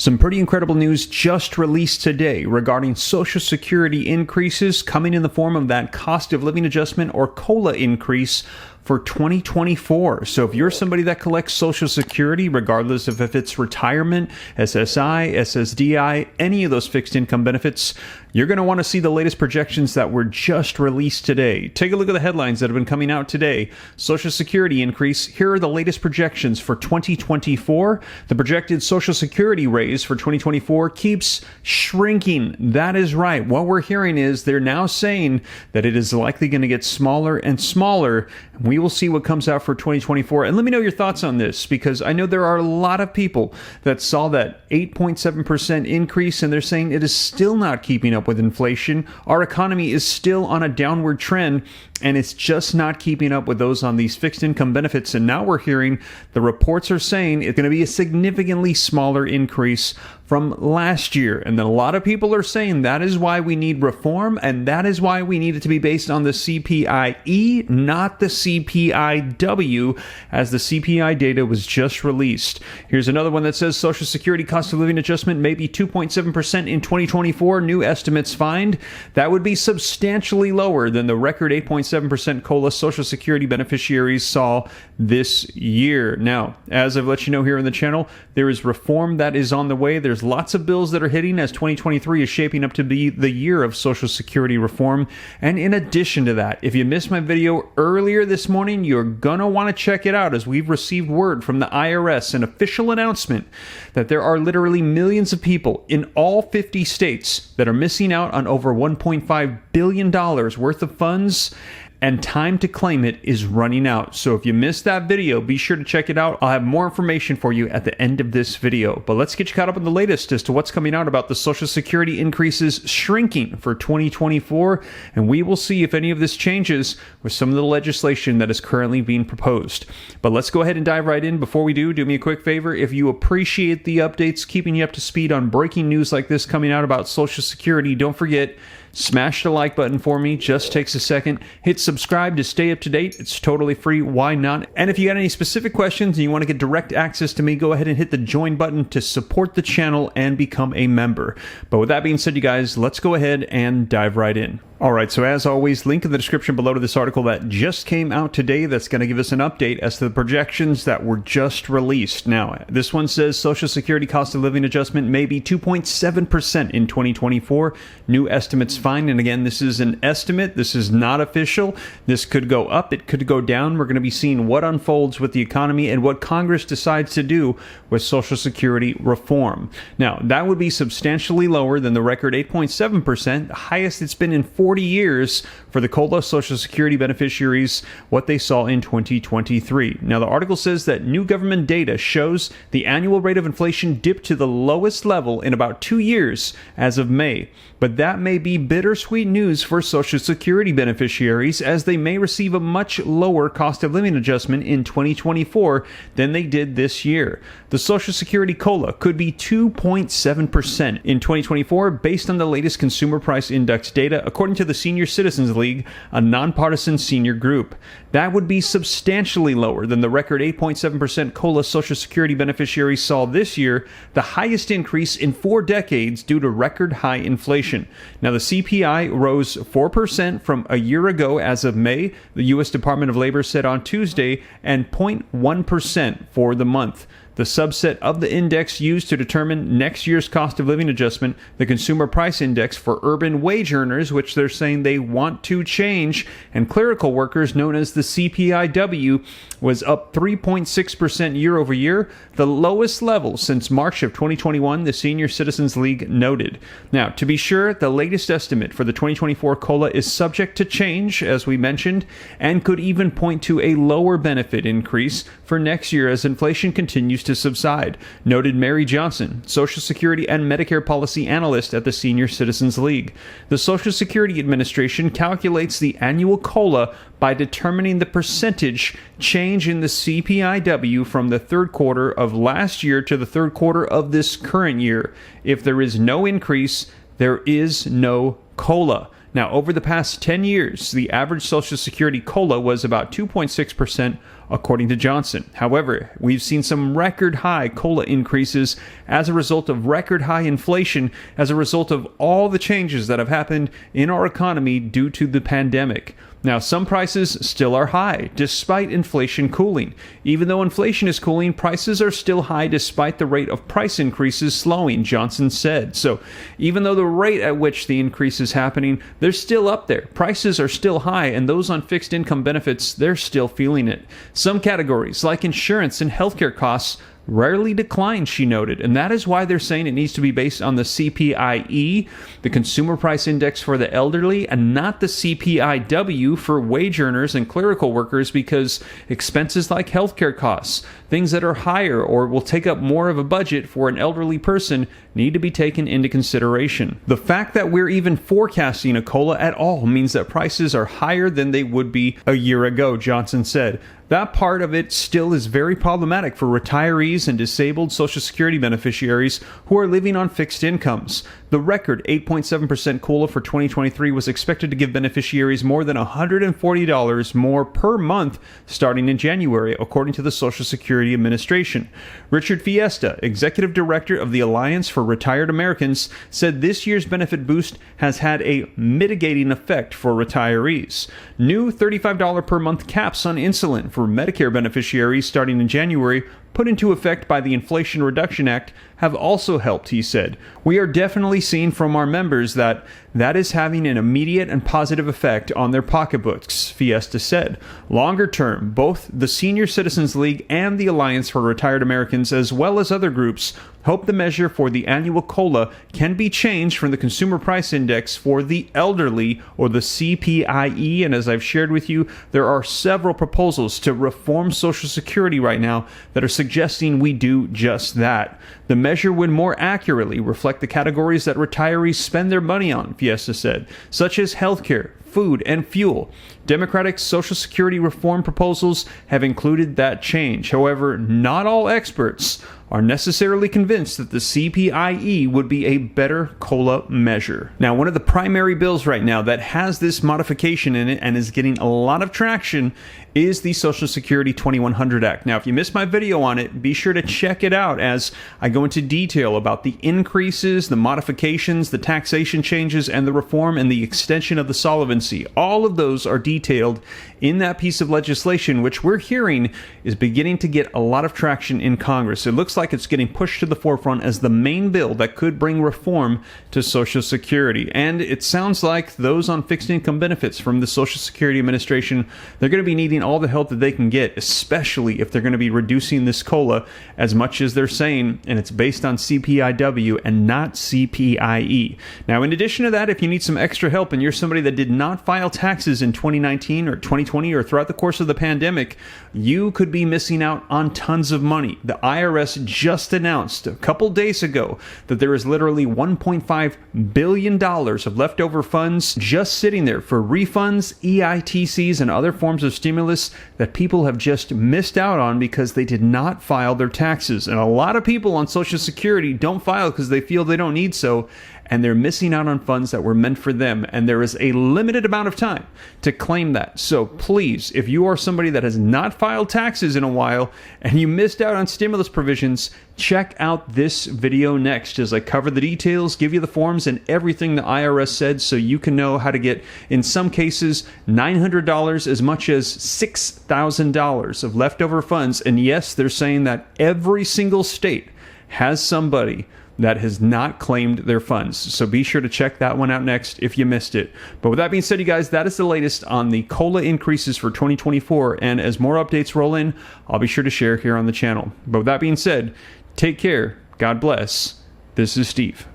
Some pretty incredible news just released today regarding Social Security increases coming in the form of that cost of living adjustment or COLA increase for 2024. So if you're somebody that collects Social Security, regardless of if it's retirement, SSI, SSDI, any of those fixed income benefits, you're going to want to see the latest projections that were just released today. Take a look at the headlines that have been coming out today. Social Security increase. Here are the latest projections for 2024. The projected Social Security raise for 2024 keeps shrinking. That is right. What we're hearing is they're now saying that it is likely going to get smaller and smaller. We will see what comes out for 2024. And let me know your thoughts on this, because I know there are a lot of people that saw that 8.7% increase and they're saying it is still not keeping up with inflation. Our economy is still on a downward trend, and it's just not keeping up with those on these fixed income benefits. And now we're hearing the reports are saying it's going to be a significantly smaller increase from last year. And then a lot of people are saying that is why we need reform, and that is why we need it to be based on the CPIE, not the CPIW, as the CPI data was just released. Here's another one that says Social Security cost of living adjustment may be 2.7% in 2024. New estimates find that would be substantially lower than the record 8.7% COLA Social Security beneficiaries saw this year. Now, as I've let you know here on the channel, there is reform that is on the way. There's lots of bills that are hitting, as 2023 is shaping up to be the year of Social Security reform. And in addition to that, if you missed my video earlier this morning, you're going to want to check it out, as we've received word from the IRS, an official announcement that there are literally millions of people in all 50 states that are missing out on over $1.5 billion worth of funds, and time to claim it is running out. So if you missed that video, be sure to check it out. I'll have more information for you at the end of this video. But let's get you caught up on the latest as to what's coming out about the Social Security increases shrinking for 2024. And we will see if any of this changes with some of the legislation that is currently being proposed. But let's go ahead and dive right in. Before we do me a quick favor. If you appreciate the updates, keeping you up to speed on breaking news like this coming out about Social Security, don't forget, smash the like button for me. Just takes a second. Hit subscribe to stay up to date. It's totally free. Why not? And if you got any specific questions and you want to get direct access to me, go ahead and hit the join button to support the channel and become a member. But with that being said, you guys, let's go ahead and dive right in. All right, so as always, link in the description below to this article that just came out today that's going to give us an update as to the projections that were just released. Now, this one says Social Security cost of living adjustment may be 2.7% in 2024. New estimates find, and again, this is an estimate. This is not official. This could go up. It could go down. We're going to be seeing what unfolds with the economy and what Congress decides to do with Social Security reform. Now, that would be substantially lower than the record 8.7%, the highest it's been in 40 years for the COLA Social Security beneficiaries, what they saw in 2023. Now, the article says that new government data shows the annual rate of inflation dipped to the lowest level in about 2 years as of May. But that may be bittersweet news for Social Security beneficiaries, as they may receive a much lower cost of living adjustment in 2024 than they did this year. The Social Security COLA could be 2.7% in 2024 based on the latest Consumer Price Index data, according to the Senior Citizens League, a nonpartisan senior group. That would be substantially lower than the record 8.7% COLA Social Security beneficiaries saw this year, the highest increase in 4 decades due to record high inflation. Now, the CPI rose 4% from a year ago as of May, the U.S. Department of Labor said on Tuesday, and 0.1% for the month. The subset of the index used to determine next year's cost of living adjustment, the Consumer Price Index for urban wage earners, which they're saying they want to change, and clerical workers, known as the CPIW, was up 3.6% year over year, the lowest level since March of 2021, the Senior Citizens League noted. Now, to be sure, the latest estimate for the 2024 COLA is subject to change, as we mentioned, and could even point to a lower benefit increase for next year as inflation continues to subside, noted Mary Johnson, Social Security and Medicare policy analyst at the Senior Citizens League. The Social Security Administration calculates the annual COLA by determining the percentage change in the CPIW from the third quarter of last year to the third quarter of this current year. If there is no increase, there is no COLA. Now, over the past 10 years, the average Social Security COLA was about 2.6% according to Johnson. However, we've seen some record high cola increases as a result of record high inflation, as a result of all the changes that have happened in our economy due to the pandemic. Now, some prices still are high, despite inflation cooling. Even though inflation is cooling, prices are still high despite the rate of price increases slowing, Johnson said. So, even though the rate at which the increase is happening, they're still up there. Prices are still high, and those on fixed income benefits, they're still feeling it. Some categories, like insurance and healthcare costs, rarely decline, she noted, and that is why they're saying it needs to be based on the CPIE, the Consumer Price Index for the elderly, and not the CPIW for wage earners and clerical workers, because expenses like healthcare costs, things that are higher or will take up more of a budget for an elderly person, need to be taken into consideration. The fact that we're even forecasting a COLA at all means that prices are higher than they would be a year ago, Johnson said. That part of it still is very problematic for retirees and disabled Social Security beneficiaries who are living on fixed incomes. The record 8.7% COLA for 2023 was expected to give beneficiaries more than $140 more per month starting in January, according to the Social Security Administration. Richard Fiesta, executive director of the Alliance for Retired Americans, said this year's benefit boost has had a mitigating effect for retirees. New $35 per month caps on insulin for Medicare beneficiaries starting in January, put into effect by the Inflation Reduction Act, have also helped, he said. We are definitely seeing from our members that is having an immediate and positive effect on their pocketbooks, Fiesta said. Longer term, both the Senior Citizens League and the Alliance for Retired Americans, as well as other groups, hope the measure for the annual COLA can be changed from the Consumer Price Index for the elderly, or the CPIE, and as I've shared with you, there are several proposals to reform Social Security right now that are suggesting we do just that. The measure would more accurately reflect the categories that retirees spend their money on, Fiesta said, such as healthcare, food, and fuel. Democratic Social Security reform proposals have included that change. However, not all experts are necessarily convinced that the CPIE would be a better COLA measure. Now, one of the primary bills right now that has this modification in it and is getting a lot of traction is the Social Security 2100 Act. Now, if you missed my video on it, be sure to check it out as I go into detail about the increases, the modifications, the taxation changes, and the reform and the extension of the solvency. All of those are detailed in that piece of legislation, which we're hearing is beginning to get a lot of traction in Congress. It looks like it's getting pushed to the forefront as the main bill that could bring reform to Social Security. And it sounds like those on fixed income benefits from the Social Security Administration, they're going to be needing all the help that they can get, especially if they're going to be reducing this COLA as much as they're saying, and it's based on CPIW and not CPIE. Now, in addition to that, if you need some extra help and you're somebody that did not file taxes in 2019 or 2020 or throughout the course of the pandemic, you could be missing out on tons of money. The IRS just announced a couple days ago that there is literally $1.5 billion of leftover funds just sitting there for refunds, EITCs, and other forms of stimulus that people have just missed out on because they did not file their taxes. And a lot of people on Social Security don't file because they feel they don't need so, and they're missing out on funds that were meant for them. And there is a limited amount of time to claim that. So please, if you are somebody that has not filed taxes in a while and you missed out on stimulus provisions, check out this video next as I cover the details, give you the forms and everything the IRS said so you can know how to get, in some cases, $900, as much as $6,000 of leftover funds. And yes, they're saying that every single state has somebody that has not claimed their funds. So be sure to check that one out next if you missed it. But with that being said, you guys, that is the latest on the COLA increases for 2024. And as more updates roll in, I'll be sure to share here on the channel. But with that being said, take care. God bless. This is Steve.